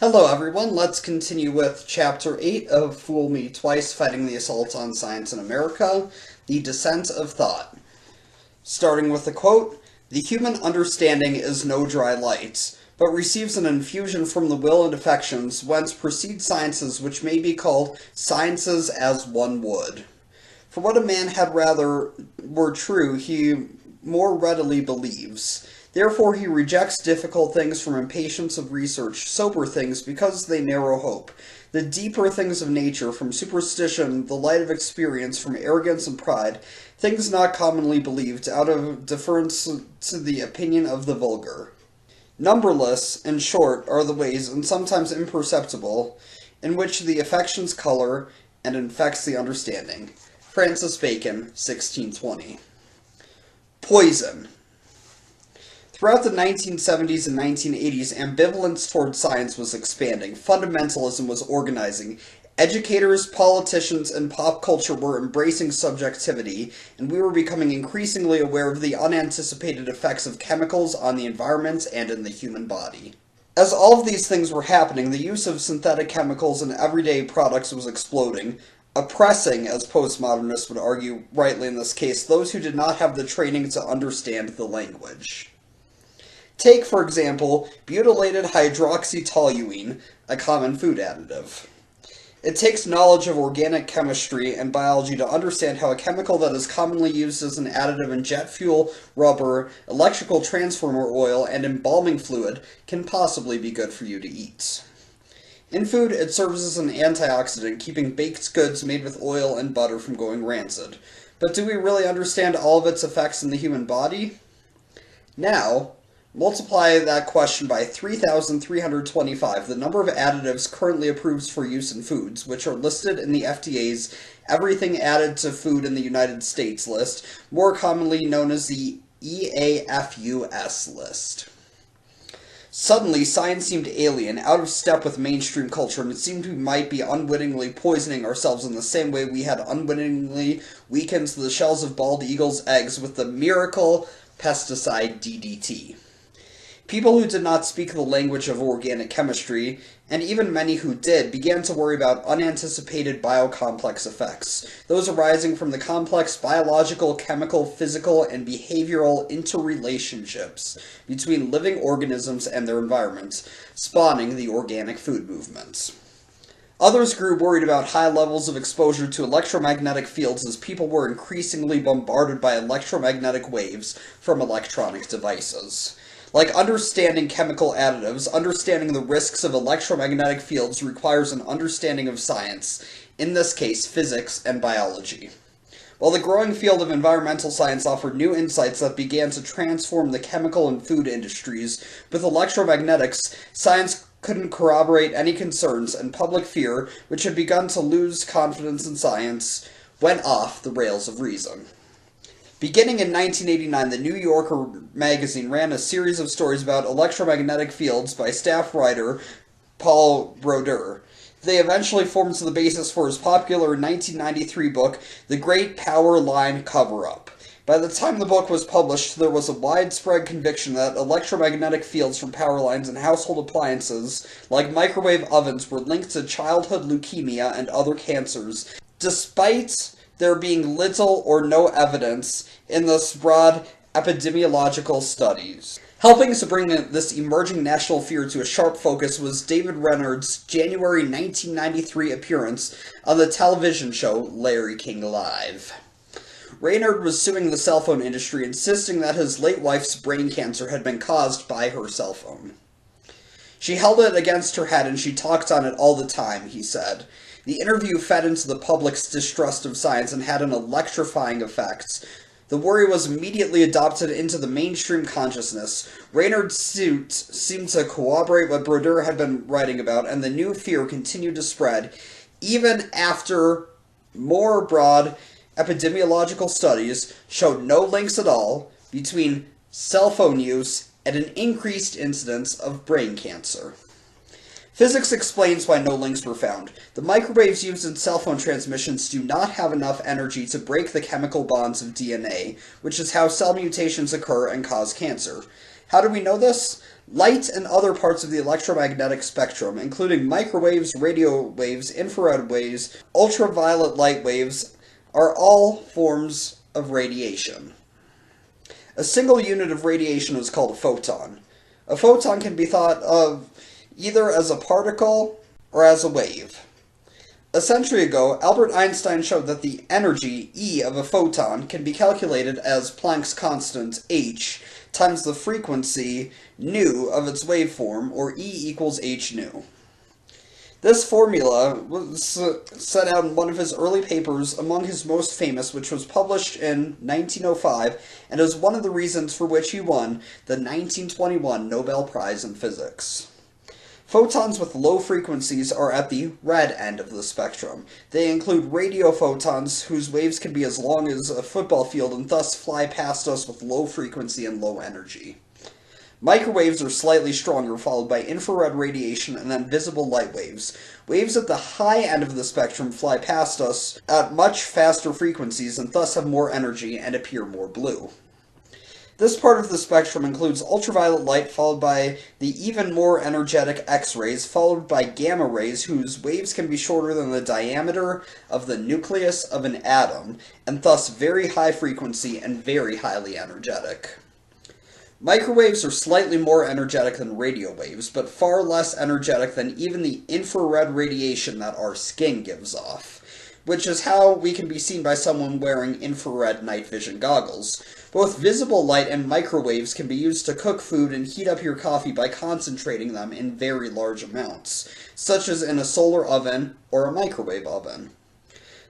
Hello everyone, let's continue with Chapter 8 of Fool Me Twice, Fighting the Assault on Science in America, The Descent of Thought. Starting with the quote, "The human understanding is no dry light, but receives an infusion from the will and affections, whence proceed sciences which may be called sciences as one would. For what a man had rather were true, he more readily believes. Therefore he rejects difficult things from impatience of research, sober things because they narrow hope, the deeper things of nature from superstition, the light of experience from arrogance and pride, things not commonly believed out of deference to the opinion of the vulgar. Numberless, in short, are the ways, and sometimes imperceptible, in which the affections color and infects the understanding." Francis Bacon, 1620. Poison. Throughout the 1970s and 1980s, ambivalence toward science was expanding, fundamentalism was organizing, educators, politicians, and pop culture were embracing subjectivity, and we were becoming increasingly aware of the unanticipated effects of chemicals on the environment and in the human body. As all of these things were happening, the use of synthetic chemicals in everyday products was exploding, oppressing, as postmodernists would argue rightly in this case, those who did not have the training to understand the language. Take, for example, butylated hydroxytoluene, a common food additive. It takes knowledge of organic chemistry and biology to understand how a chemical that is commonly used as an additive in jet fuel, rubber, electrical transformer oil, and embalming fluid can possibly be good for you to eat. In food, it serves as an antioxidant, keeping baked goods made with oil and butter from going rancid. But do we really understand all of its effects in the human body? Now, multiply that question by 3,325, the number of additives currently approved for use in foods, which are listed in the FDA's Everything Added to Food in the United States list, more commonly known as the EAFUS list. Suddenly, science seemed alien, out of step with mainstream culture, and it seemed we might be unwittingly poisoning ourselves in the same way we had unwittingly weakened the shells of bald eagles' eggs with the miracle pesticide DDT. People who did not speak the language of organic chemistry, and even many who did, began to worry about unanticipated biocomplex effects, those arising from the complex biological, chemical, physical, and behavioral interrelationships between living organisms and their environments, spawning the organic food movement. Others grew worried about high levels of exposure to electromagnetic fields as people were increasingly bombarded by electromagnetic waves from electronic devices. Like understanding chemical additives, understanding the risks of electromagnetic fields requires an understanding of science, in this case physics and biology. While the growing field of environmental science offered new insights that began to transform the chemical and food industries, with electromagnetics, science couldn't corroborate any concerns, and public fear, which had begun to lose confidence in science, went off the rails of reason. Beginning in 1989, the New Yorker magazine ran a series of stories about electromagnetic fields by staff writer Paul Brodeur. They eventually formed the basis for his popular 1993 book, The Great Power Line Cover-Up. By the time the book was published, there was a widespread conviction that electromagnetic fields from power lines and household appliances, like microwave ovens, were linked to childhood leukemia and other cancers, despite there being little or no evidence in this broad epidemiological studies. Helping to bring this emerging national fear to a sharp focus was David Reynard's January 1993 appearance on the television show Larry King Live. Reynard was suing the cell phone industry, insisting that his late wife's brain cancer had been caused by her cell phone. "She held it against her head and she talked on it all the time," he said. The interview fed into the public's distrust of science and had an electrifying effect. The worry was immediately adopted into the mainstream consciousness. Reynard's suit seemed to corroborate what Brodeur had been writing about, and the new fear continued to spread, even after more broad epidemiological studies showed no links at all between cell phone use and an increased incidence of brain cancer. Physics explains why no links were found. The microwaves used in cell phone transmissions do not have enough energy to break the chemical bonds of DNA, which is how cell mutations occur and cause cancer. How do we know this? Light and other parts of the electromagnetic spectrum, including microwaves, radio waves, infrared waves, ultraviolet light waves, are all forms of radiation. A single unit of radiation is called a photon. A photon can be thought of either as a particle or as a wave. A century ago, Albert Einstein showed that the energy, E, of a photon can be calculated as Planck's constant, h, times the frequency, nu, of its waveform, or E equals h nu. This formula was set out in one of his early papers, among his most famous, which was published in 1905, and is one of the reasons for which he won the 1921 Nobel Prize in Physics. Photons with low frequencies are at the red end of the spectrum. They include radio photons, whose waves can be as long as a football field and thus fly past us with low frequency and low energy. Microwaves are slightly stronger, followed by infrared radiation and then visible light waves. Waves at the high end of the spectrum fly past us at much faster frequencies and thus have more energy and appear more blue. This part of the spectrum includes ultraviolet light, followed by the even more energetic X-rays, followed by gamma rays, whose waves can be shorter than the diameter of the nucleus of an atom, and thus very high frequency and very highly energetic. Microwaves are slightly more energetic than radio waves, but far less energetic than even the infrared radiation that our skin gives off, which is how we can be seen by someone wearing infrared night vision goggles. Both visible light and microwaves can be used to cook food and heat up your coffee by concentrating them in very large amounts, such as in a solar oven or a microwave oven.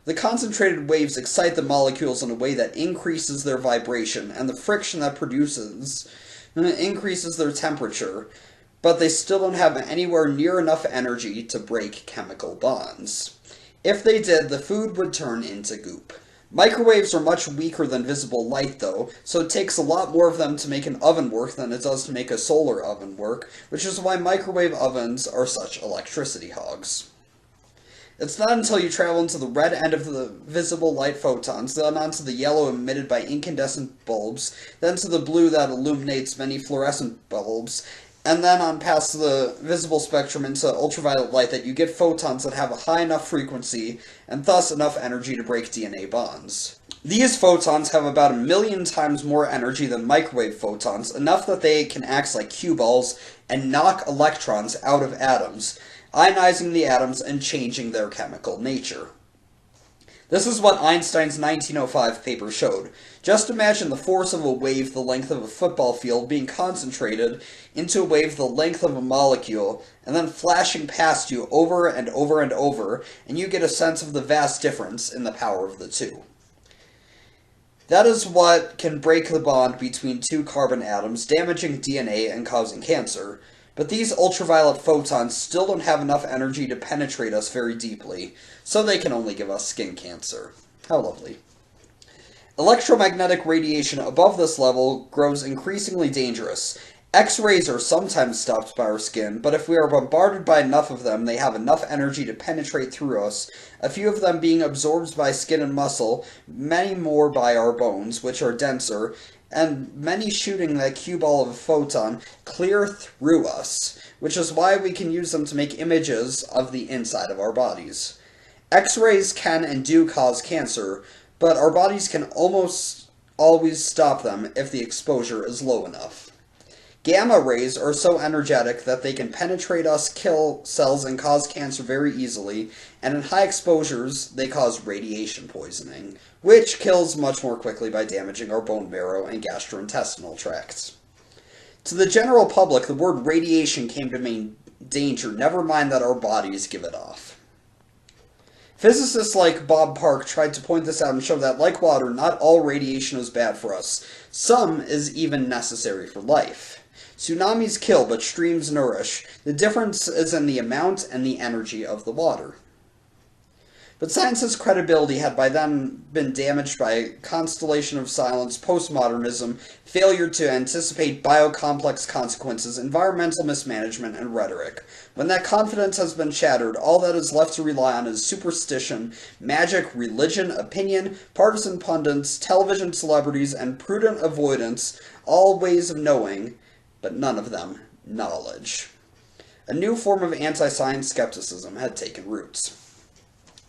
The concentrated waves excite the molecules in a way that increases their vibration, and the friction that produces increases their temperature, but they still don't have anywhere near enough energy to break chemical bonds. If they did, the food would turn into goop. Microwaves are much weaker than visible light, though, so it takes a lot more of them to make an oven work than it does to make a solar oven work, which is why microwave ovens are such electricity hogs. It's not until you travel into the red end of the visible light photons, then onto the yellow emitted by incandescent bulbs, then to the blue that illuminates many fluorescent bulbs, and then on past the visible spectrum into ultraviolet light that you get photons that have a high enough frequency, and thus enough energy to break DNA bonds. These photons have about 1 million times more energy than microwave photons, enough that they can act like cue balls and knock electrons out of atoms, ionizing the atoms and changing their chemical nature. This is what Einstein's 1905 paper showed. Just imagine the force of a wave the length of a football field being concentrated into a wave the length of a molecule, and then flashing past you over and over and over, and you get a sense of the vast difference in the power of the two. That is what can break the bond between two carbon atoms, damaging DNA and causing cancer. But these ultraviolet photons still don't have enough energy to penetrate us very deeply, so they can only give us skin cancer. How lovely. Electromagnetic radiation above this level grows increasingly dangerous. X-rays are sometimes stopped by our skin, but if we are bombarded by enough of them, they have enough energy to penetrate through us, a few of them being absorbed by skin and muscle, many more by our bones, which are denser, and many shooting that cue ball of a photon clear through us, which is why we can use them to make images of the inside of our bodies. X-rays can and do cause cancer, but our bodies can almost always stop them if the exposure is low enough. Gamma rays are so energetic that they can penetrate us, kill cells, and cause cancer very easily, and in high exposures, they cause radiation poisoning, which kills much more quickly by damaging our bone marrow and gastrointestinal tracts. To the general public, the word radiation came to mean danger, never mind that our bodies give it off. Physicists like Bob Park tried to point this out and show that, like water, not all radiation is bad for us. Some is even necessary for life. Tsunamis kill, but streams nourish. The difference is in the amount and the energy of the water. But science's credibility had by then been damaged by a constellation of silence, postmodernism, failure to anticipate biocomplex consequences, environmental mismanagement, and rhetoric. When that confidence has been shattered, all that is left to rely on is superstition, magic, religion, opinion, partisan pundits, television celebrities, and prudent avoidance, all ways of knowing, but none of them knowledge. A new form of anti-science skepticism had taken roots.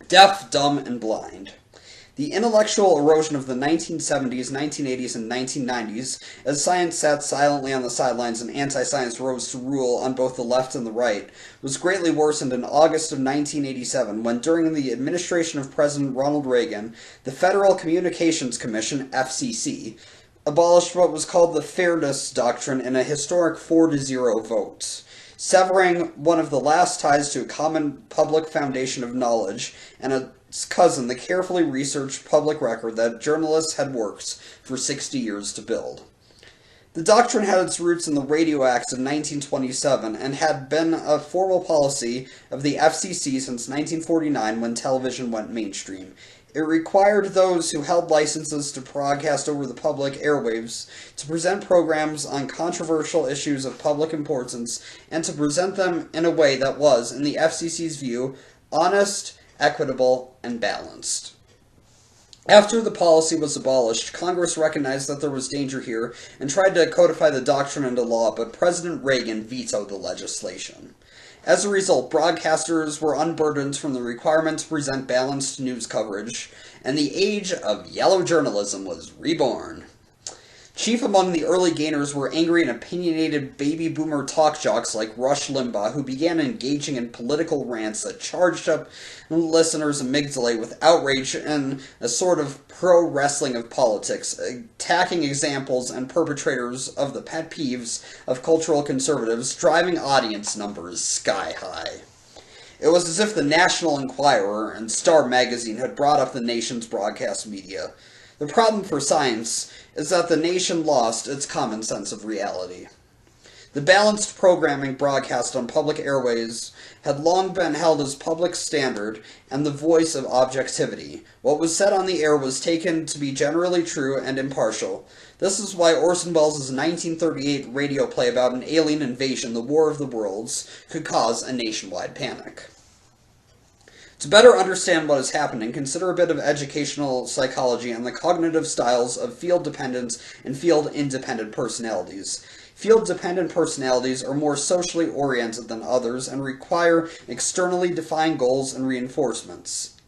Deaf, dumb, and blind. The intellectual erosion of the 1970s, 1980s, and 1990s, as science sat silently on the sidelines and anti-science rose to rule on both the left and the right, was greatly worsened in August of 1987 when, during the administration of President Ronald Reagan, the Federal Communications Commission, FCC, abolished what was called the Fairness Doctrine in a historic 4-0 vote, severing one of the last ties to a common public foundation of knowledge and its cousin, the carefully researched public record that journalists had worked for 60 years to build. The doctrine had its roots in the Radio Acts of 1927 and had been a formal policy of the FCC since 1949 when television went mainstream. It required those who held licenses to broadcast over the public airwaves to present programs on controversial issues of public importance and to present them in a way that was, in the FCC's view, honest, equitable, and balanced. After the policy was abolished, Congress recognized that there was danger here and tried to codify the doctrine into law, but President Reagan vetoed the legislation. As a result, broadcasters were unburdened from the requirement to present balanced news coverage, and the age of yellow journalism was reborn. Chief among the early gainers were angry and opinionated baby boomer talk jocks like Rush Limbaugh, who began engaging in political rants that charged up listeners' amygdalae with outrage and a sort of pro-wrestling of politics, attacking examples and perpetrators of the pet peeves of cultural conservatives, driving audience numbers sky high. It was as if the National Enquirer and Star Magazine had brought up the nation's broadcast media. The problem for science is that the nation lost its common sense of reality. The balanced programming broadcast on public airways had long been held as public standard and the voice of objectivity. What was said on the air was taken to be generally true and impartial. This is why Orson Welles' 1938 radio play about an alien invasion, The War of the Worlds, could cause a nationwide panic. To better understand what is happening, consider a bit of educational psychology and the cognitive styles of field-dependent and field-independent personalities. Field-dependent personalities are more socially oriented than others and require externally defined goals and reinforcements.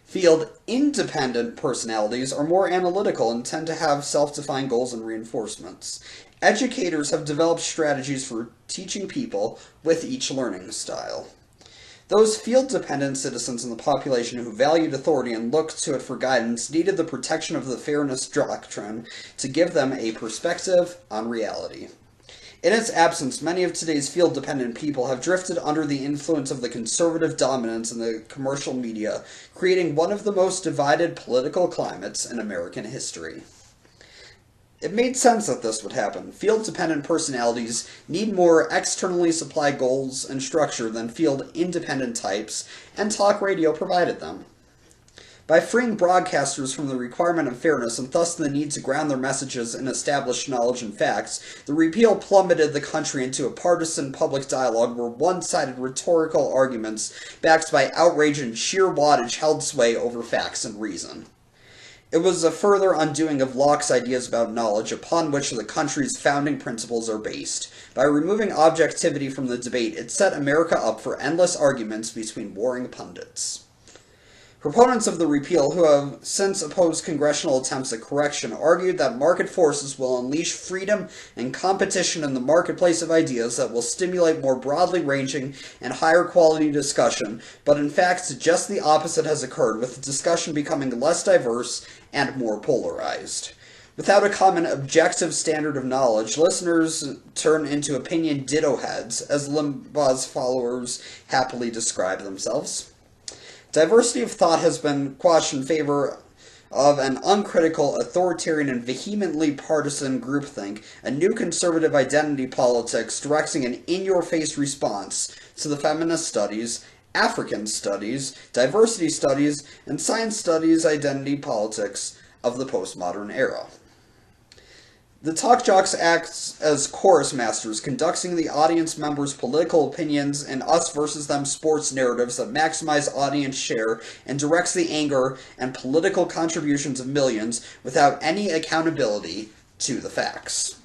Field-independent personalities are more analytical and tend to have self-defined goals and reinforcements. Educators have developed strategies for teaching people with each learning style. Those field-dependent citizens in the population who valued authority and looked to it for guidance needed the protection of the Fairness Doctrine to give them a perspective on reality. In its absence, many of today's field-dependent people have drifted under the influence of the conservative dominance in the commercial media, creating one of the most divided political climates in American history. It made sense that this would happen. Field-dependent personalities need more externally supplied goals and structure than field-independent types, and talk radio provided them. By freeing broadcasters from the requirement of fairness and thus the need to ground their messages in established knowledge and facts, the repeal plummeted the country into a partisan public dialogue where one-sided rhetorical arguments backed by outrage and sheer wattage held sway over facts and reason. It was a further undoing of Locke's ideas about knowledge, upon which the country's founding principles are based. By removing objectivity from the debate, it set America up for endless arguments between warring pundits. Proponents of the repeal, who have since opposed congressional attempts at correction, argued that market forces will unleash freedom and competition in the marketplace of ideas that will stimulate more broadly ranging and higher quality discussion, but in fact just the opposite has occurred, with the discussion becoming less diverse and more polarized. Without a common objective standard of knowledge, listeners turn into opinion ditto heads, as Limbaugh's followers happily describe themselves. Diversity of thought has been quashed in favor of an uncritical, authoritarian, and vehemently partisan groupthink, a new conservative identity politics directing an in-your-face response to the feminist studies, African studies, diversity studies, and science studies identity politics of the postmodern era. The talk jocks act as chorus masters, conducting the audience members' political opinions and us versus them sports narratives that maximize audience share and directs the anger and political contributions of millions without any accountability to the facts.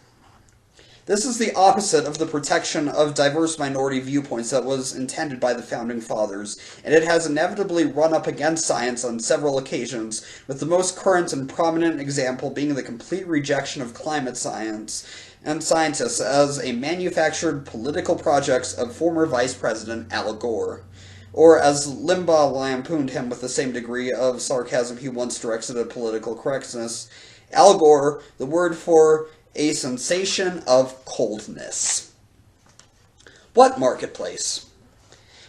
This is the opposite of the protection of diverse minority viewpoints that was intended by the Founding Fathers, and it has inevitably run up against science on several occasions, with the most current and prominent example being the complete rejection of climate science and scientists as a manufactured political projects of former Vice President Al Gore. Or, as Limbaugh lampooned him with the same degree of sarcasm he once directed at political correctness, Al Gore, the word for a sensation of coldness. What marketplace?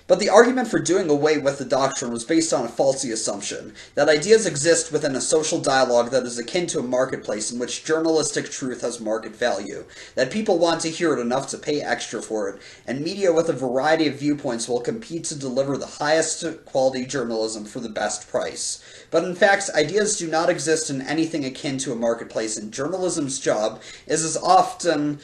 But the argument for doing away with the doctrine was based on a faulty assumption, that ideas exist within a social dialogue that is akin to a marketplace in which journalistic truth has market value, that people want to hear it enough to pay extra for it, and media with a variety of viewpoints will compete to deliver the highest quality journalism for the best price. But in fact, ideas do not exist in anything akin to a marketplace, and journalism's job is as often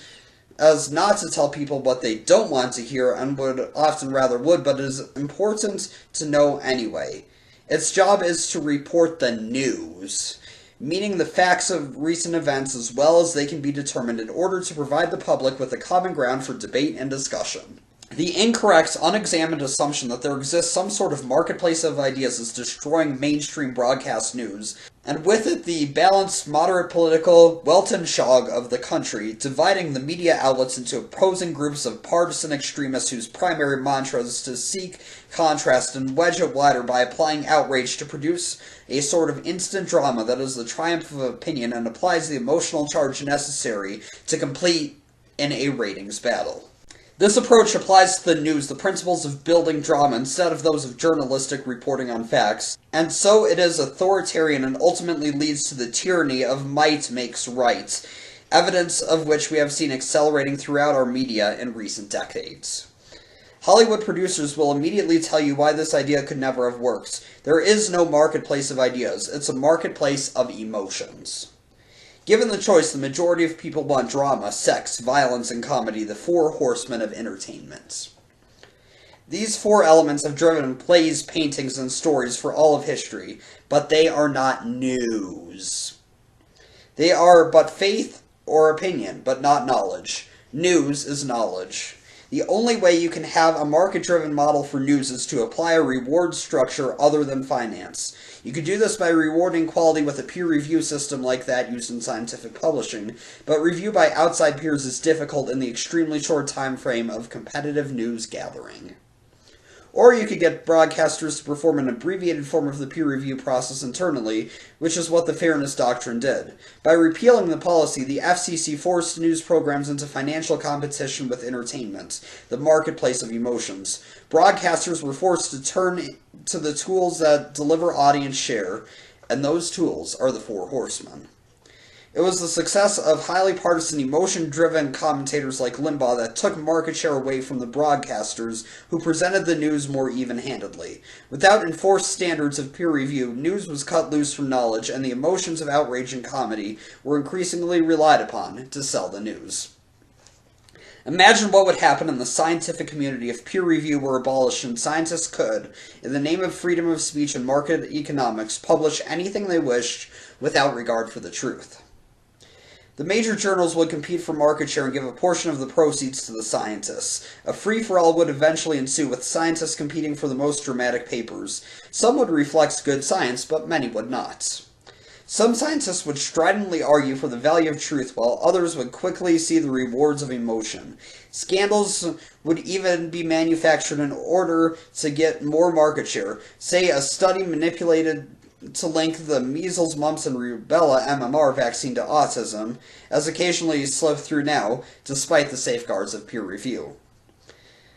as not to tell people what they don't want to hear and would often rather would, but is important to know anyway. Its job is to report the news, meaning the facts of recent events as well as they can be determined in order to provide the public with a common ground for debate and discussion. The incorrect, unexamined assumption that there exists some sort of marketplace of ideas is destroying mainstream broadcast news, and with it the balanced, moderate political Weltanschauung of the country, dividing the media outlets into opposing groups of partisan extremists whose primary mantra is to seek contrast and wedge it wider by applying outrage to produce a sort of instant drama that is the triumph of opinion and applies the emotional charge necessary to complete in a ratings battle. This approach applies to the news the principles of building drama instead of those of journalistic reporting on facts, and so it is authoritarian and ultimately leads to the tyranny of might makes right, evidence of which we have seen accelerating throughout our media in recent decades. Hollywood producers will immediately tell you why this idea could never have worked. There is no marketplace of ideas, it's a marketplace of emotions. Given the choice, the majority of people want drama, sex, violence, and comedy, the four horsemen of entertainment. These four elements have driven plays, paintings, and stories for all of history, but they are not news. They are but faith or opinion, but not knowledge. News is knowledge. The only way you can have a market-driven model for news is to apply a reward structure other than finance. You could do this by rewarding quality with a peer review system like that used in scientific publishing, but review by outside peers is difficult in the extremely short time frame of competitive news gathering. Or you could get broadcasters to perform an abbreviated form of the peer review process internally, which is what the Fairness Doctrine did. By repealing the policy, the FCC forced news programs into financial competition with entertainment, the marketplace of emotions. Broadcasters were forced to turn to the tools that deliver audience share, and those tools are the Four Horsemen. It was the success of highly partisan, emotion-driven commentators like Limbaugh that took market share away from the broadcasters who presented the news more even-handedly. Without enforced standards of peer review, news was cut loose from knowledge, and the emotions of outrage and comedy were increasingly relied upon to sell the news. Imagine what would happen in the scientific community if peer review were abolished and scientists could, in the name of freedom of speech and market economics, publish anything they wished without regard for the truth. The major journals would compete for market share and give a portion of the proceeds to the scientists. A free-for-all would eventually ensue, with scientists competing for the most dramatic papers. Some would reflect good science, but many would not. Some scientists would stridently argue for the value of truth, while others would quickly see the rewards of emotion. Scandals would even be manufactured in order to get more market share. Say, a study manipulated to link the measles, mumps, and rubella MMR vaccine to autism, as occasionally slipped through now, despite the safeguards of peer review.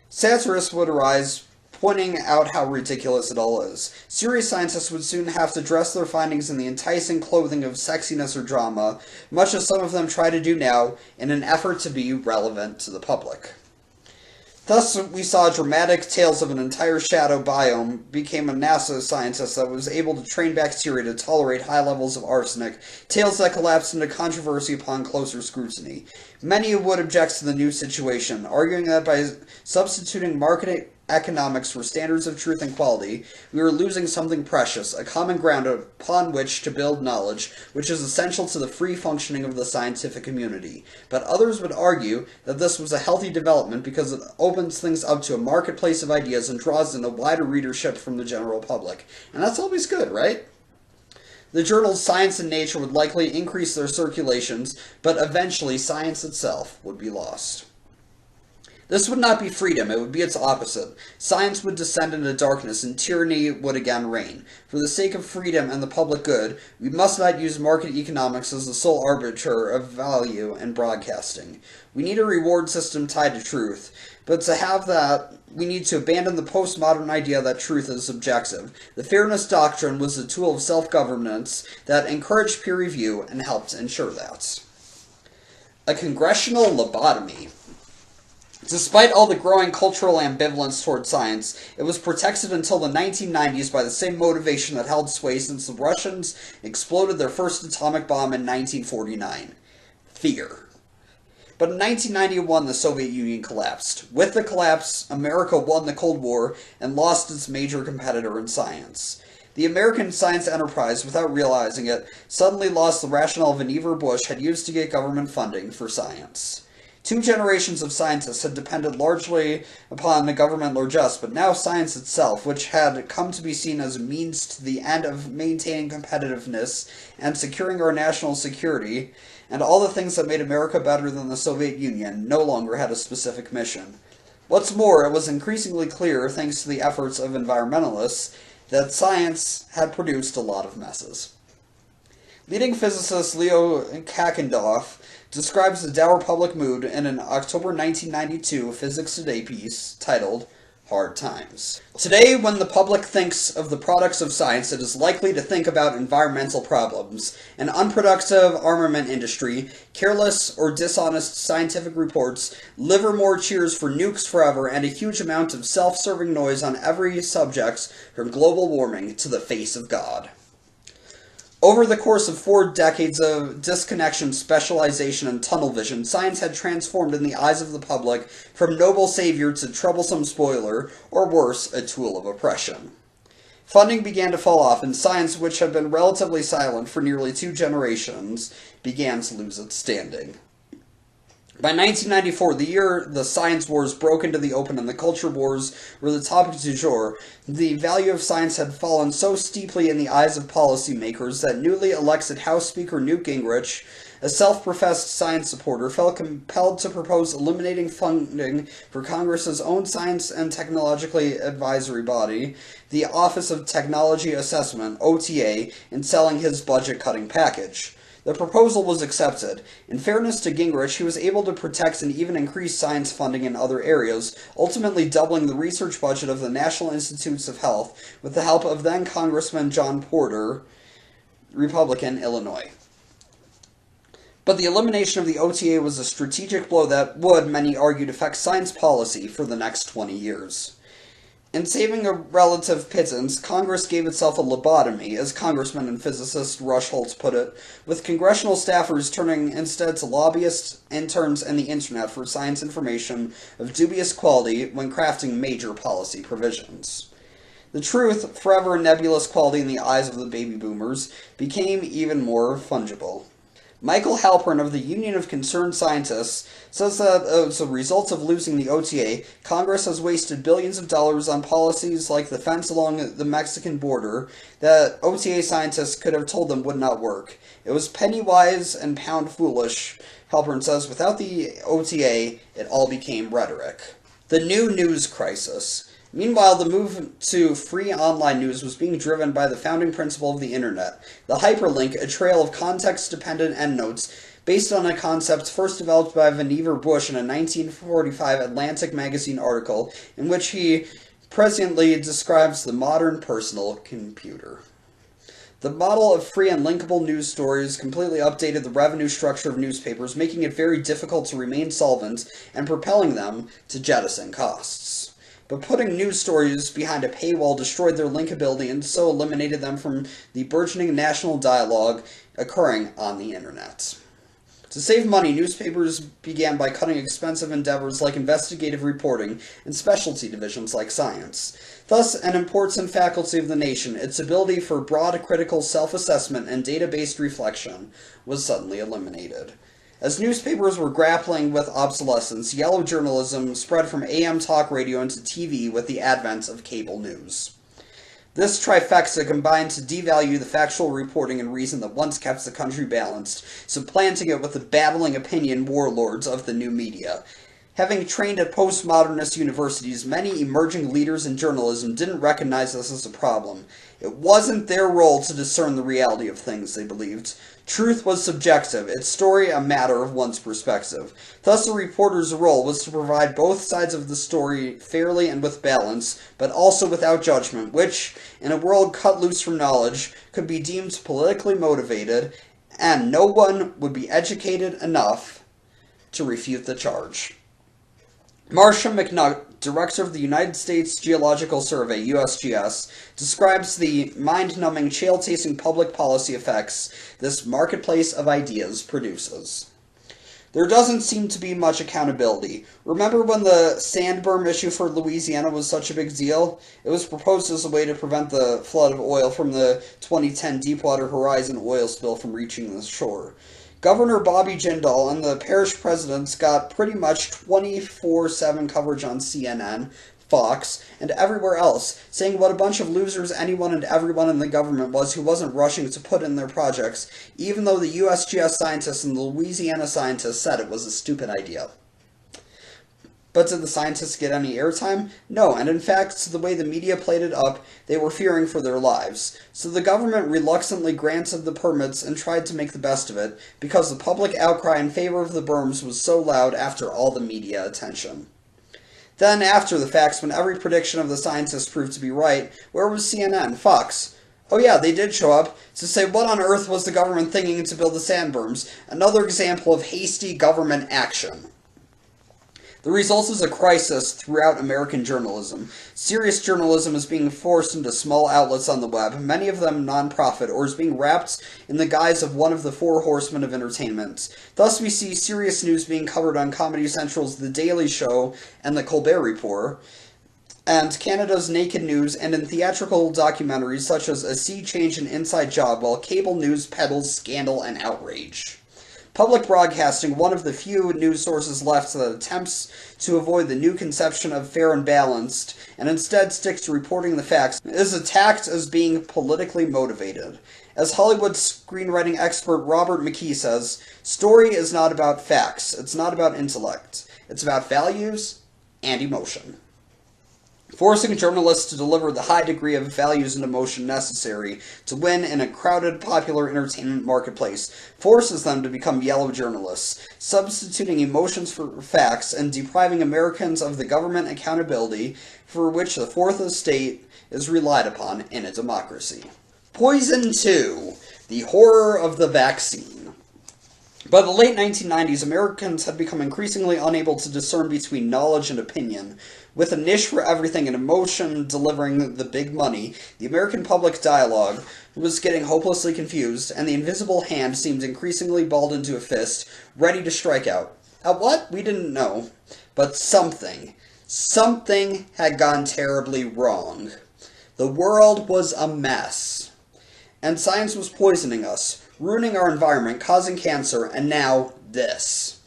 Satirists would arise, pointing out how ridiculous it all is. Serious scientists would soon have to dress their findings in the enticing clothing of sexiness or drama, much as some of them try to do now, in an effort to be relevant to the public. Thus, we saw dramatic tales of an entire shadow biome became a NASA scientist that was able to train bacteria to tolerate high levels of arsenic, tales that collapsed into controversy upon closer scrutiny. Many would object to the new situation, arguing that by substituting market economics for standards of truth and quality, we were losing something precious, a common ground upon which to build knowledge, which is essential to the free functioning of the scientific community. But others would argue that this was a healthy development because it opens things up to a marketplace of ideas and draws in a wider readership from the general public. And that's always good, right? The journals Science and Nature would likely increase their circulations, but eventually science itself would be lost. This would not be freedom, it would be its opposite. Science would descend into darkness, and tyranny would again reign. For the sake of freedom and the public good, we must not use market economics as the sole arbiter of value in broadcasting. We need a reward system tied to truth, but to have that, we need to abandon the postmodern idea that truth is subjective. The fairness doctrine was a tool of self-governance that encouraged peer review and helped ensure that. A congressional lobotomy. Despite all the growing cultural ambivalence toward science, it was protected until the 1990s by the same motivation that held sway since the Russians exploded their first atomic bomb in 1949. Fear. But in 1991, the Soviet Union collapsed. With the collapse, America won the Cold War and lost its major competitor in science. The American science enterprise, without realizing it, suddenly lost the rationale Vannevar Bush had used to get government funding for science. 2 generations of scientists had depended largely upon the government largesse, but now science itself, which had come to be seen as a means to the end of maintaining competitiveness and securing our national security, and all the things that made America better than the Soviet Union, no longer had a specific mission. What's more, it was increasingly clear, thanks to the efforts of environmentalists, that science had produced a lot of messes. Leading physicist Leo Kakendorf describes the dour public mood in an October 1992 Physics Today piece titled Hard Times. Today, when the public thinks of the products of science, it is likely to think about environmental problems, an unproductive armament industry, careless or dishonest scientific reports, Livermore cheers for nukes forever, and a huge amount of self-serving noise on every subject from global warming to the face of God. Over the course of 4 decades of disconnection, specialization, and tunnel vision, science had transformed in the eyes of the public from noble savior to troublesome spoiler, or worse, a tool of oppression. Funding began to fall off, and science, which had been relatively silent for nearly 2 generations, began to lose its standing. By 1994, the year the science wars broke into the open and the culture wars were the topic du jour, the value of science had fallen so steeply in the eyes of policymakers that newly elected House Speaker Newt Gingrich, a self-professed science supporter, felt compelled to propose eliminating funding for Congress's own science and technologically advisory body, the Office of Technology Assessment, OTA, in selling his budget-cutting package. The proposal was accepted. In fairness to Gingrich, he was able to protect and even increase science funding in other areas, ultimately doubling the research budget of the National Institutes of Health with the help of then-Congressman John Porter, Republican, Illinois. But the elimination of the OTA was a strategic blow that would, many argued, affect science policy for the next 20 years. In saving a relative pittance, Congress gave itself a lobotomy, as Congressman and physicist Rush Holt put it, with congressional staffers turning instead to lobbyists, interns, and the internet for science information of dubious quality when crafting major policy provisions. The truth, forever nebulous quality in the eyes of the baby boomers, became even more fungible. Michael Halpern of the Union of Concerned Scientists says that as a result of losing the OTA, Congress has wasted billions of dollars on policies like the fence along the Mexican border that OTA scientists could have told them would not work. It was penny wise and pound foolish, Halpern says. Without the OTA, it all became rhetoric. The new news crisis. Meanwhile, the move to free online news was being driven by the founding principle of the internet, the hyperlink, a trail of context-dependent endnotes based on a concept first developed by Vannevar Bush in a 1945 Atlantic magazine article in which he presciently describes the modern personal computer. The model of free and linkable news stories completely updated the revenue structure of newspapers, making it very difficult to remain solvent and propelling them to jettison costs. But putting news stories behind a paywall destroyed their linkability and so eliminated them from the burgeoning national dialogue occurring on the internet. To save money, newspapers began by cutting expensive endeavors like investigative reporting and specialty divisions like science. Thus, an important faculty of the nation, its ability for broad critical self-assessment and data-based reflection, was suddenly eliminated. As newspapers were grappling with obsolescence, yellow journalism spread from AM talk radio into TV with the advent of cable news. This trifecta combined to devalue the factual reporting and reason that once kept the country balanced, supplanting it with the battling opinion warlords of the new media. Having trained at postmodernist universities, many emerging leaders in journalism didn't recognize this as a problem. It wasn't their role to discern the reality of things, they believed. Truth was subjective, its story a matter of one's perspective. Thus, a reporter's role was to provide both sides of the story fairly and with balance, but also without judgment, which, in a world cut loose from knowledge, could be deemed politically motivated, and no one would be educated enough to refute the charge. Marcia McNutt, director of the United States Geological Survey, USGS, describes the mind-numbing, trail-chasing public policy effects this marketplace of ideas produces. There doesn't seem to be much accountability. Remember when the sand berm issue for Louisiana was such a big deal? It was proposed as a way to prevent the flood of oil from the 2010 Deepwater Horizon oil spill from reaching the shore. Governor Bobby Jindal and the parish presidents got pretty much 24/7 coverage on CNN, Fox, and everywhere else, saying what a bunch of losers anyone and everyone in the government was who wasn't rushing to put in their projects, even though the USGS scientists and the Louisiana scientists said it was a stupid idea. But did the scientists get any airtime? No, and in fact, the way the media played it up, they were fearing for their lives. So the government reluctantly granted the permits and tried to make the best of it, because the public outcry in favor of the berms was so loud after all the media attention. Then, after the facts, when every prediction of the scientists proved to be right, where was CNN, Fox? Oh yeah, they did show up to say what on earth was the government thinking to build the sand berms, another example of hasty government action. The result is a crisis throughout American journalism. Serious journalism is being forced into small outlets on the web, many of them non-profit, or is being wrapped in the guise of one of the four horsemen of entertainment. Thus we see serious news being covered on Comedy Central's The Daily Show and The Colbert Report, and Canada's Naked News, and in theatrical documentaries such as A Sea Change and Inside Job, while cable news peddles scandal and outrage. Public broadcasting, one of the few news sources left that attempts to avoid the new conception of fair and balanced, and instead sticks to reporting the facts, is attacked as being politically motivated. As Hollywood screenwriting expert Robert McKee says, story is not about facts, it's not about intellect, it's about values and emotion. Forcing journalists to deliver the high degree of values and emotion necessary to win in a crowded popular entertainment marketplace forces them to become yellow journalists, substituting emotions for facts and depriving Americans of the government accountability for which the Fourth Estate is relied upon in a democracy. Poison 2. The Horror of the Vaccine. By the late 1990s, Americans had become increasingly unable to discern between knowledge and opinion. With a niche for everything and emotion delivering the big money, the American public dialogue was getting hopelessly confused, and the invisible hand seemed increasingly balled into a fist, ready to strike out. At what? We didn't know. But something had gone terribly wrong. The world was a mess. And science was poisoning us, ruining our environment, causing cancer, and now this.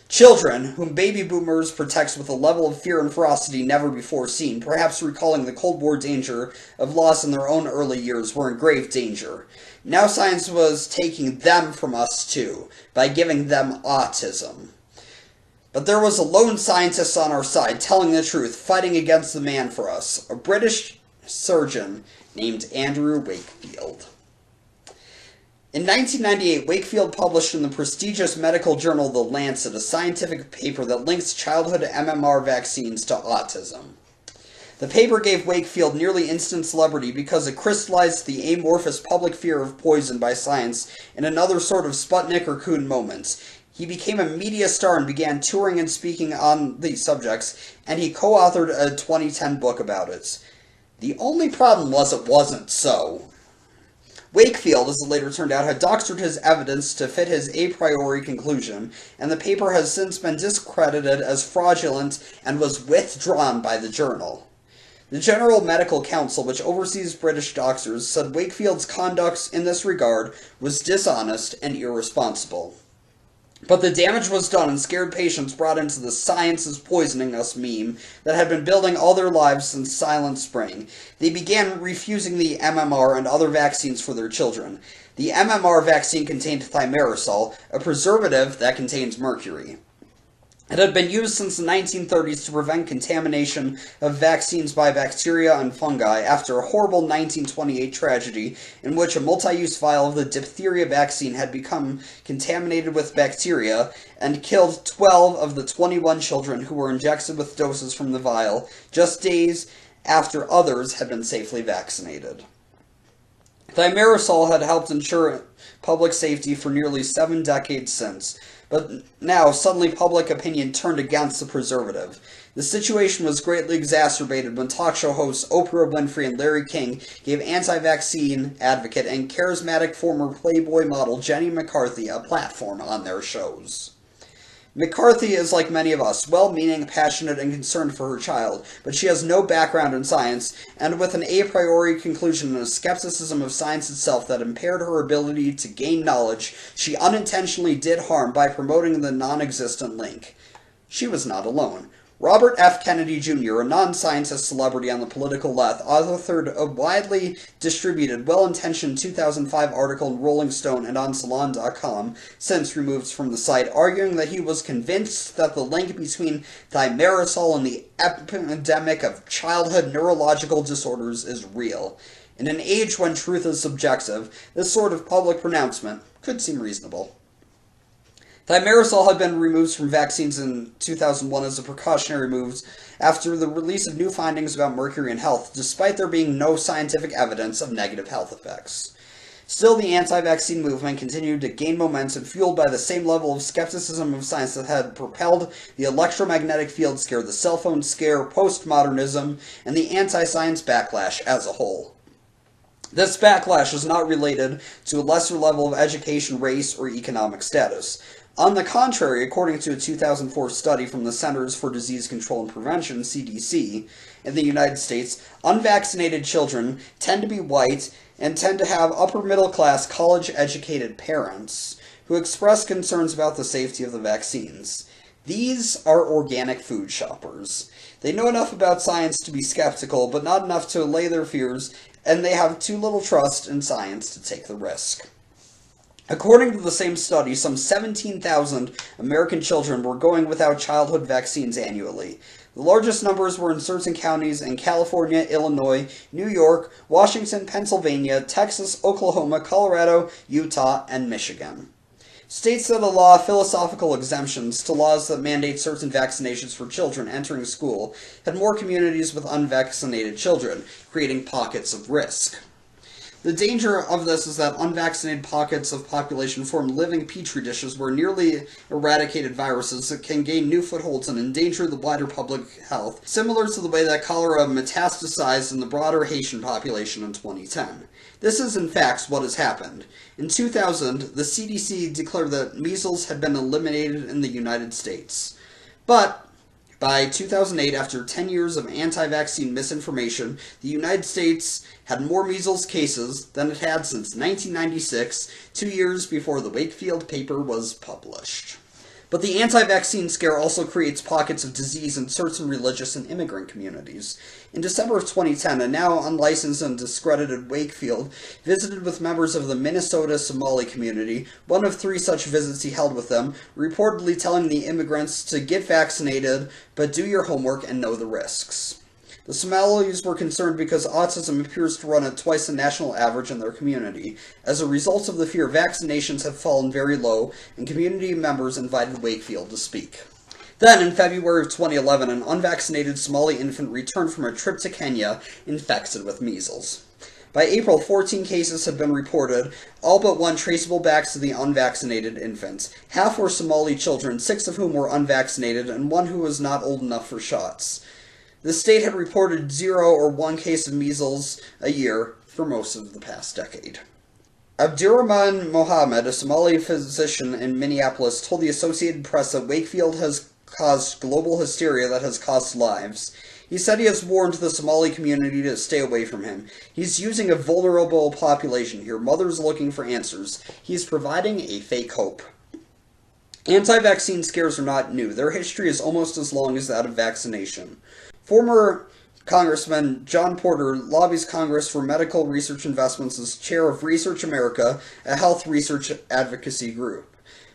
Children, whom baby boomers protect with a level of fear and ferocity never before seen, perhaps recalling the Cold War danger of loss in their own early years, were in grave danger. Now science was taking them from us too, by giving them autism. But there was a lone scientist on our side, telling the truth, fighting against the man for us, a British surgeon named Andrew Wakefield. In 1998, Wakefield published in the prestigious medical journal The Lancet a scientific paper that links childhood MMR vaccines to autism. The paper gave Wakefield nearly instant celebrity because it crystallized the amorphous public fear of poison by science in another sort of Sputnik or Kuhn moment. He became a media star and began touring and speaking on these subjects, and he co-authored a 2010 book about it. The only problem was it wasn't so. Wakefield, as it later turned out, had doctored his evidence to fit his a priori conclusion, and the paper has since been discredited as fraudulent and was withdrawn by the journal. The General Medical Council, which oversees British doctors, said Wakefield's conduct in this regard was dishonest and irresponsible. But the damage was done, and scared patients brought into the "science is poisoning us" meme that had been building all their lives since Silent Spring. They began refusing the MMR and other vaccines for their children. The MMR vaccine contained thimerosal, a preservative that contains mercury. It had been used since the 1930s to prevent contamination of vaccines by bacteria and fungi after a horrible 1928 tragedy in which a multi-use vial of the diphtheria vaccine had become contaminated with bacteria and killed 12 of the 21 children who were injected with doses from the vial just days after others had been safely vaccinated. Thimerosal had helped ensure public safety for nearly 7 decades since, but now suddenly public opinion turned against the preservative. The situation was greatly exacerbated when talk show hosts Oprah Winfrey and Larry King gave anti-vaccine advocate and charismatic former Playboy model Jenny McCarthy a platform on their shows. McCarthy is like many of us, well-meaning, passionate, and concerned for her child, but she has no background in science, and with an a priori conclusion and a skepticism of science itself that impaired her ability to gain knowledge, she unintentionally did harm by promoting the non-existent link. She was not alone. Robert F. Kennedy Jr., a non-scientist celebrity on the political left, authored a widely distributed, well-intentioned 2005 article in Rolling Stone and on Salon.com, since removed from the site, arguing that he was convinced that the link between thimerosal and the epidemic of childhood neurological disorders is real. In an age when truth is subjective, this sort of public pronouncement could seem reasonable. Thimerosal had been removed from vaccines in 2001 as a precautionary move after the release of new findings about mercury in health, despite there being no scientific evidence of negative health effects. Still, the anti-vaccine movement continued to gain momentum, fueled by the same level of skepticism of science that had propelled the electromagnetic field scare, the cell phone scare, postmodernism, and the anti-science backlash as a whole. This backlash is not related to a lesser level of education, race, or economic status. On the contrary, according to a 2004 study from the Centers for Disease Control and Prevention, CDC, in the United States, unvaccinated children tend to be white and tend to have upper-middle-class, college-educated parents who express concerns about the safety of the vaccines. These are organic food shoppers. They know enough about science to be skeptical, but not enough to allay their fears, and they have too little trust in science to take the risk. According to the same study, some 17,000 American children were going without childhood vaccines annually. The largest numbers were in certain counties in California, Illinois, New York, Washington, Pennsylvania, Texas, Oklahoma, Colorado, Utah, and Michigan. States that allow philosophical exemptions to laws that mandate certain vaccinations for children entering school had more communities with unvaccinated children, creating pockets of risk. The danger of this is that unvaccinated pockets of population form living petri dishes where nearly eradicated viruses can gain new footholds and endanger the wider public health, similar to the way that cholera metastasized in the broader Haitian population in 2010. This is in fact what has happened. In 2000, the CDC declared that measles had been eliminated in the United States. But by 2008, after 10 years of anti-vaccine misinformation, the United States had more measles cases than it had since 1996, 2 years before the Wakefield paper was published. But the anti-vaccine scare also creates pockets of disease in certain religious and immigrant communities. In December of 2010, a now unlicensed and discredited Wakefield visited with members of the Minnesota Somali community. One of 3 such visits he held with them, reportedly telling the immigrants to get vaccinated, but do your homework and know the risks. The Somalis were concerned because autism appears to run at twice the national average in their community. As a result of the fear, vaccinations have fallen very low, and community members invited Wakefield to speak. Then, in February of 2011, an unvaccinated Somali infant returned from a trip to Kenya infected with measles. By April, 14 cases had been reported, all but one traceable back to the unvaccinated infant. Half were Somali children, 6 of whom were unvaccinated, and 1 who was not old enough for shots. The state had reported 0 or 1 case of measles a year for most of the past decade. Abdurrahman Mohammed, a Somali physician in Minneapolis, told the Associated Press that Wakefield has caused global hysteria that has cost lives. He said he has warned the Somali community to stay away from him. He's using a vulnerable population here, mothers looking for answers. He's providing a fake hope. Anti-vaccine scares are not new. Their history is almost as long as that of vaccination. Former Congressman John Porter lobbies Congress for medical research investments as chair of Research America, a health research advocacy group.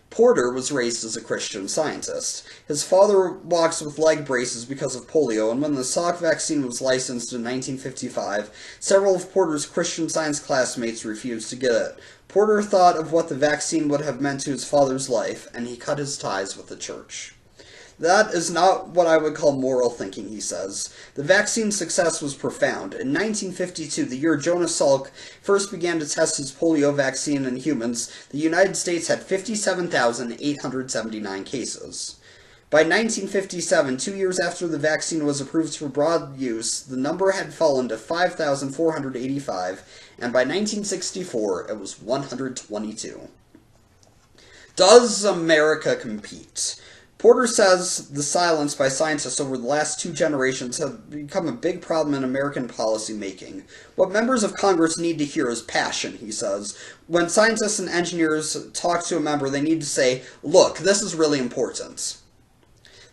Porter was raised as a Christian Scientist. His father walks with leg braces because of polio, and when the Salk vaccine was licensed in 1955, several of Porter's Christian Science classmates refused to get it. Porter thought of what the vaccine would have meant to his father's life, and he cut his ties with the church. That is not what I would call moral thinking, he says. The vaccine's success was profound. In 1952, the year Jonas Salk first began to test his polio vaccine in humans, the United States had 57,879 cases. By 1957, 2 years after the vaccine was approved for broad use, the number had fallen to 5,485, and by 1964, it was 122. Does America compete? Porter says the silence by scientists over the last 2 generations have become a big problem in American policy making. What members of Congress need to hear is passion, he says. When scientists and engineers talk to a member, they need to say, look, this is really important.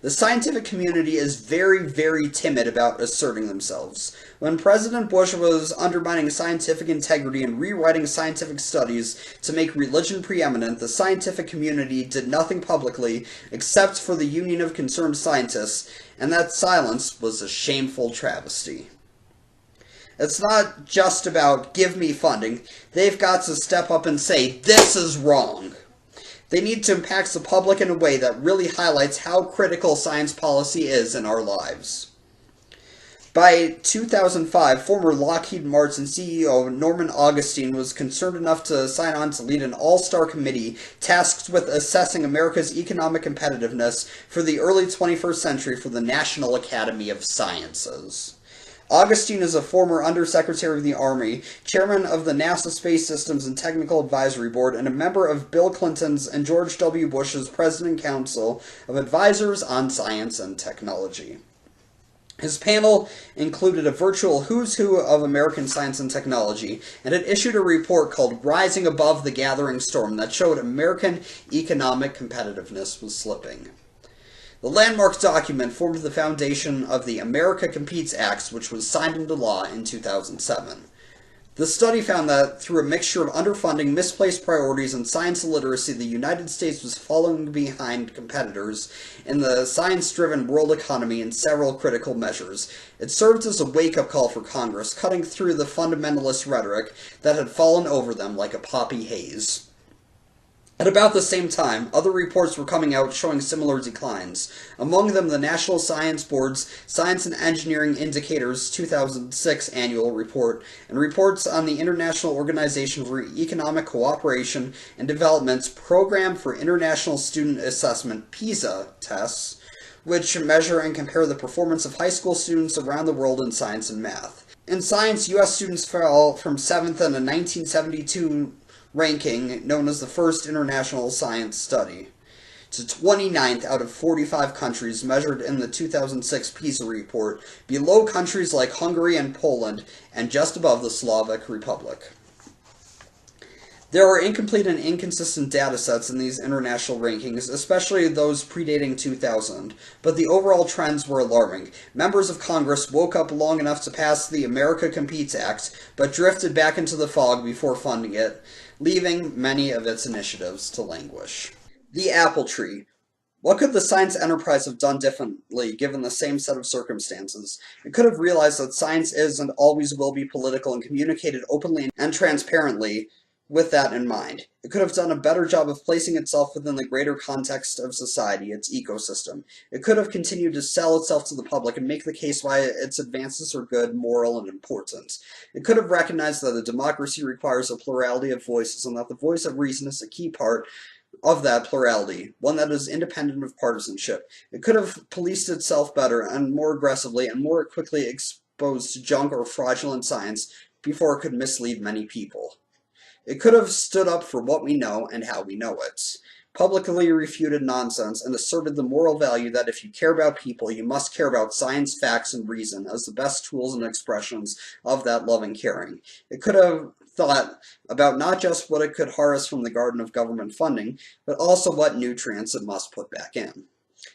The scientific community is very, very timid about asserting themselves. When President Bush was undermining scientific integrity and rewriting scientific studies to make religion preeminent, the scientific community did nothing publicly except for the Union of Concerned Scientists, and that silence was a shameful travesty. It's not just about give me funding. They've got to step up and say, this is wrong. They need to impact the public in a way that really highlights how critical science policy is in our lives. By 2005, former Lockheed Martin CEO Norman Augustine was concerned enough to sign on to lead an all-star committee tasked with assessing America's economic competitiveness for the early 21st century for the National Academy of Sciences. Augustine is a former Undersecretary of the Army, chairman of the NASA Space Systems and Technical Advisory Board, and a member of Bill Clinton's and George W. Bush's President Council of Advisors on Science and Technology. His panel included a virtual who's who of American science and technology, and it issued a report called Rising Above the Gathering Storm that showed American economic competitiveness was slipping. The landmark document formed the foundation of the America Competes Act, which was signed into law in 2007. The study found that through a mixture of underfunding, misplaced priorities, and science illiteracy, the United States was falling behind competitors in the science-driven world economy in several critical measures. It served as a wake-up call for Congress, cutting through the fundamentalist rhetoric that had fallen over them like a poppy haze. At about the same time, other reports were coming out showing similar declines. Among them, the National Science Board's Science and Engineering Indicators 2006 annual report, and reports on the International Organization for Economic Cooperation and Development's Program for International Student Assessment PISA tests, which measure and compare the performance of high school students around the world in science and math. In science, U.S. students fell from 7th in a 1972 ranking known as the First International Science Study to 29th out of 45 countries measured in the 2006 PISA report, below countries like Hungary and Poland, and just above the Slovak Republic. There are incomplete and inconsistent data sets in these international rankings, especially those predating 2000, but the overall trends were alarming. Members of Congress woke up long enough to pass the America Competes Act, but drifted back into the fog before funding it, leaving many of its initiatives to languish. The apple tree. What could the science enterprise have done differently given the same set of circumstances? It could have realized that science is and always will be political and communicated openly and transparently with that in mind. It could have done a better job of placing itself within the greater context of society, its ecosystem. It could have continued to sell itself to the public and make the case why its advances are good, moral, and important. It could have recognized that a democracy requires a plurality of voices and that the voice of reason is a key part of that plurality, one that is independent of partisanship. It could have policed itself better and more aggressively and more quickly exposed junk or fraudulent science before it could mislead many people. It could have stood up for what we know and how we know it, publicly refuted nonsense, and asserted the moral value that if you care about people, you must care about science, facts, and reason as the best tools and expressions of that love and caring. It could have thought about not just what it could harvest from the garden of government funding, but also what nutrients it must put back in.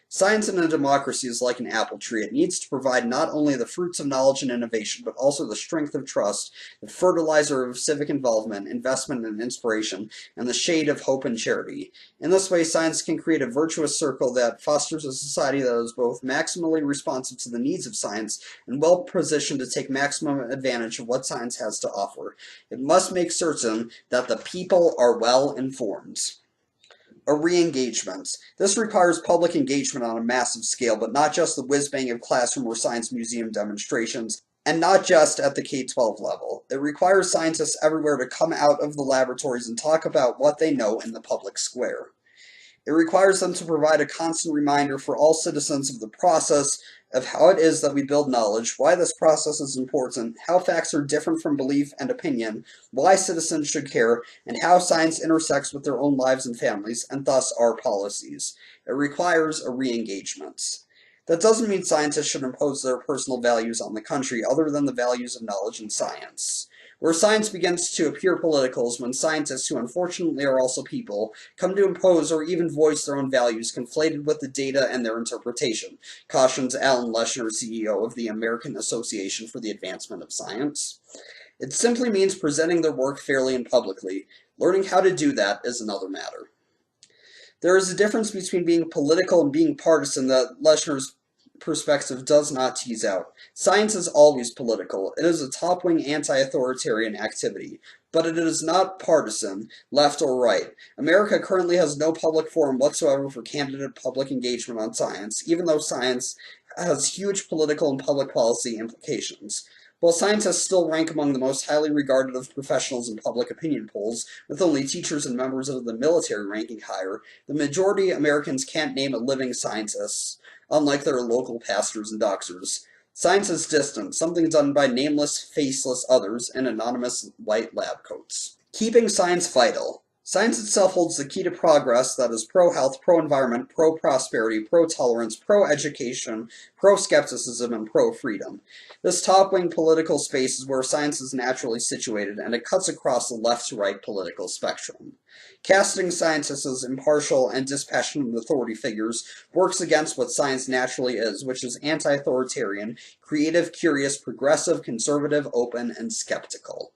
Science in a democracy is like an apple tree. It needs to provide not only the fruits of knowledge and innovation, but also the strength of trust, the fertilizer of civic involvement, investment and inspiration, and the shade of hope and charity. In this way, science can create a virtuous circle that fosters a society that is both maximally responsive to the needs of science and well positioned to take maximum advantage of what science has to offer. It must make certain that the people are well informed. A re-engagement. This requires public engagement on a massive scale, but not just the whiz-bang of classroom or science museum demonstrations, and not just at the K-12 level. It requires scientists everywhere to come out of the laboratories and talk about what they know in the public square. It requires them to provide a constant reminder for all citizens of the process of how it is that we build knowledge, why this process is important, how facts are different from belief and opinion, why citizens should care, and how science intersects with their own lives and families, and thus our policies. It requires a re-engagement. That doesn't mean scientists should impose their personal values on the country other than the values of knowledge and science. Where science begins to appear political is when scientists, who unfortunately are also people, come to impose or even voice their own values conflated with the data and their interpretation, cautions Alan Leshner, CEO of the American Association for the Advancement of Science. It simply means presenting their work fairly and publicly. Learning how to do that is another matter. There is a difference between being political and being partisan that Leshner's perspective does not tease out. Science is always political. It is a top-wing anti-authoritarian activity, but it is not partisan, left or right. America currently has no public forum whatsoever for candid public engagement on science, even though science has huge political and public policy implications. While scientists still rank among the most highly regarded of professionals in public opinion polls, with only teachers and members of the military ranking higher, the majority of Americans can't name a living scientist, unlike their local pastors and doctors. Science is distant, something done by nameless, faceless others in anonymous white lab coats. Keeping science vital. Science itself holds the key to progress that is pro-health, pro-environment, pro-prosperity, pro-tolerance, pro-education, pro-skepticism, and pro-freedom. This top-wing political space is where science is naturally situated, and it cuts across the left-to-right political spectrum. Casting scientists as impartial and dispassionate authority figures works against what science naturally is, which is anti-authoritarian, creative, curious, progressive, conservative, open, and skeptical.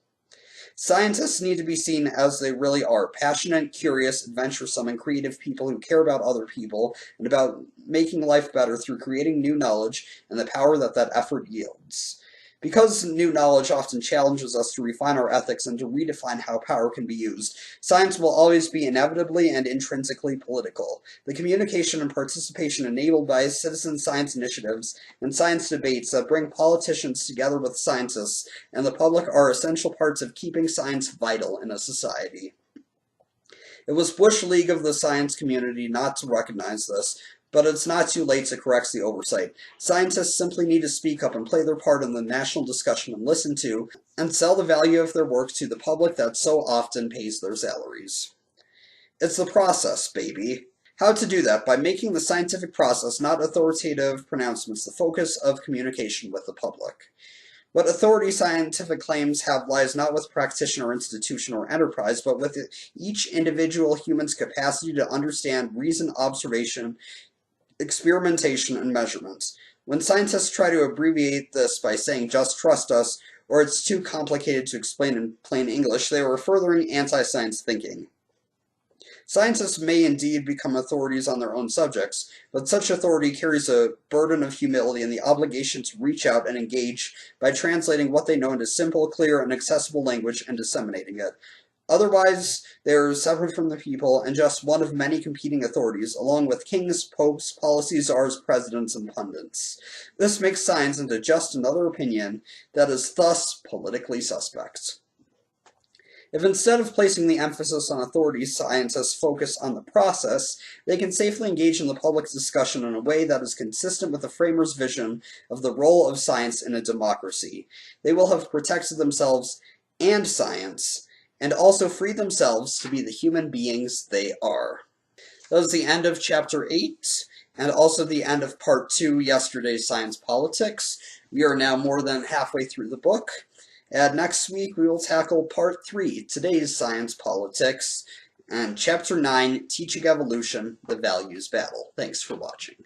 Scientists need to be seen as they really are, passionate, curious, adventuresome, and creative people who care about other people and about making life better through creating new knowledge and the power that that effort yields. Because new knowledge often challenges us to refine our ethics and to redefine how power can be used, science will always be inevitably and intrinsically political. The communication and participation enabled by citizen science initiatives and science debates that bring politicians together with scientists and the public are essential parts of keeping science vital in a society. It was Bush League of the science community not to recognize this, but it's not too late to correct the oversight. Scientists simply need to speak up and play their part in the national discussion and listen to, and sell the value of their work to the public that so often pays their salaries. It's the process, baby. How to do that? By making the scientific process, not authoritative pronouncements, the focus of communication with the public. What authority scientific claims have lies not with practitioner, institution, or enterprise, but with each individual human's capacity to understand, reason, observation, experimentation, and measurements. When scientists try to abbreviate this by saying just trust us, or it's too complicated to explain in plain English, they are furthering anti-science thinking. Scientists may indeed become authorities on their own subjects, but such authority carries a burden of humility and the obligation to reach out and engage by translating what they know into simple, clear, and accessible language and disseminating it. Otherwise, they are separate from the people and just one of many competing authorities, along with kings, popes, policy czars, presidents, and pundits. This makes science into just another opinion that is thus politically suspect. If instead of placing the emphasis on authority, scientists focus on the process, they can safely engage in the public discussion in a way that is consistent with the framers' vision of the role of science in a democracy. They will have protected themselves and science, and also free themselves to be the human beings they are. That was the end of Chapter 8, and also the end of Part 2, Yesterday's Science Politics. We are now more than halfway through the book, and next week we will tackle Part 3, Today's Science Politics, and Chapter 9, Teaching Evolution, The Values Battle. Thanks for watching.